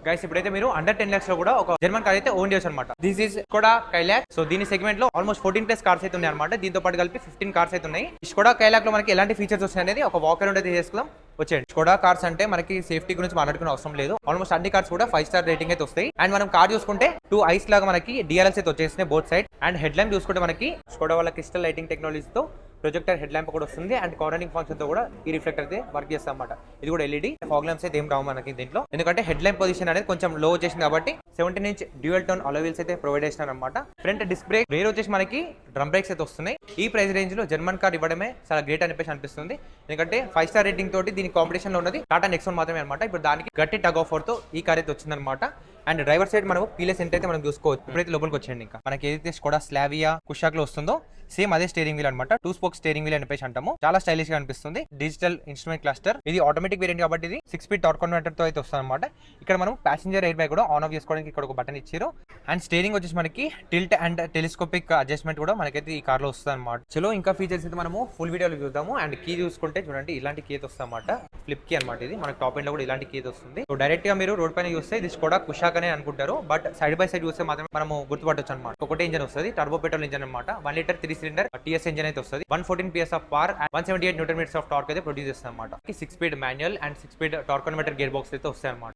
Guys ఇప్పుడైతే మీరు under 10 lakhs లో కూడా ఒక జర్మన్ కార్ అయితే ఓన్ చేయొచ్చు అనమాట. This is Skoda Kylaq. So దీని సెగ్మెంట్ లో ఆల్మోస్ట్ 14+ కార్స్ అయితే ఉన్నాయి అనమాట. దీంతో పాటు కలిపి 15 కార్స్ అయితే ఉన్నాయి. స్కోడా కైలాక్ లో మనకి ఎలాంటి ఫీచర్స్ వస్తాయి అనేది ఒక వాక్ అరౌండ్ అయితే చేసుకుందాం. వచ్చేయండి. స్కోడా కార్స్ అంటే మనకి సేఫ్టీ గురించి మాట్లాడుకునే అవసరం లేదు. ఆల్మోస్ట్ అన్ని కార్స్ కూడా 5 స్టార్ రేటింగ్ అయితే వస్తాయి. అండ్ మనం కార్ చూసుకుంటే 2 ఐస్ లాగా మనకి డిఆర్ఎల్స్ అయితే వచ్చేసినాయి both side. And head lamp చూసుకుంటే మనకి స్కోడా వాళ్ళ క్రిస్టల్ లైటింగ్ టెక్నాలజీతో ప్రొజెక్టర్ హెడ్ ల్యాంప్ కూడా వస్తుంది. అండ్ కార్నరింగ్ ఫంక్షన్ తో కూడా ఈ రిఫ్లెక్టర్ అయితే వర్క్ చేస్తాం అన్నమాట. ఇది కూడా ఎల్ఈడి. ఫాగ్ ల్యాంప్స్ అయితే ఏం రావు మనకి దీంట్లో, ఎందుకంటే హెడ్ ల్యాంప్ పొజిషన్ అనేది కొంచెం లో వచ్చేసింది కాబట్టి 17" డ్యూయల్ టోన్ అలో వీల్స్ అయితే ప్రొవైడ్ చేసినారు అనమాట. ఫ్రంట్ డిస్క్ బ్రేక్, రేర్ వచ్చేసి మనకి డ్రమ్ బ్రేక్స్ అయితే వస్తున్నాయి. ఈ ప్రైస్ రేంజ్ లో జర్మన్ కార్ ఇవ్వడమే చాలా గ్రేట్ అని చెప్పేసి అనిపిస్తుంది. ఎందుకంటే 5 స్టార్ రేటింగ్ తోటి దీని కాంపిటీషన్ లో ఉన్నది టాటా నెక్సాన్ మాత్రమే అనమాట. ఇప్పుడు దానికి గట్టి టగ్ ఆఫర్ తో ఈ కార్ అయితే వచ్చిందనమాట. అండ్ డ్రైవర్ సైడ్ మనం కీలెస్ ఎంట్రీ అయితే మనం చూసుకోవచ్చు. ఇప్పుడైతే లోపలికి వచ్చేయండి. ఇంకా మనకి ఏదైతే స్కోడా స్లావియా కుషాక్ లో వస్తుందో సేమ్ అదే స్టీరింగ్ వీల్ అనమాట. 2 స్పోక్ స్టీరింగ్ వీల్ అని చెప్పేసి అంటాము. చాలా స్టైలిష్ గా అనిపిస్తుంది. Digital instrument cluster. ఇది ఆటోమేటిక్ వేరియంట్ కాబట్టి ఇది 6 స్పీడ్ టార్క్ కన్వర్టర్ తో అయితే వస్తుంది అనమాట. ఇక్కడ మనం ప్యాసింజర్ ఎయిర్ బ్యాగ్ కూడా ఆన్ ఆఫ్ చేసుకోవడానికి ఇక్కడ ఒక బటన్ ఇచ్చారు. అండ్ స్టీరింగ్ వచ్చేసి మనకి టిల్ట్ అండ్ టెలిస్కోపిక్ అడ్జస్ట్మెంట్ కూడా మనకైతే ఈ కార్ లో వస్తుంది అనమాట. చలో ఇంకా ఫీచర్స్ అయితే మనము ఫుల్ వీడియోలో చూద్దాము. అండ్ కీ చూసుకుంటే చూడండి ఇలాంటి కీ అయితే వస్తుంది అనమాట. ఫ్లిప్ కీ అనమాట. ఇది మనకి టాప్ ఎండ్ లో కూడా ఇలాంటి కీ వస్తుంది. సో డైరెక్ట్ గా మీరు రోడ్ పైన చూస్తే ఇది స్కోడా కుషాక్ అనే అనుకుంటారు. బట్ సైడ్ బై సైడ్ చూస్తే మాత్రం మనము గుర్తుపట్టొచ్చు అనమాట. ఒకటే ఇంజన్ వస్తుంది, టర్బో పెట్రోల్ ఇంజన్ అనమాట. 1 లీటర్ 3 సిలిండర్ టీఎస్ ఇంజన్ అయితే వస్తుంది. 114 PS of power and 178 Nm of torque అయితే ప్రొడ్యూస్ చేస్తుంది అనమాట. 6 speed manual and 6 speed torque converter gear box అయితే వస్తాయి అనమాట.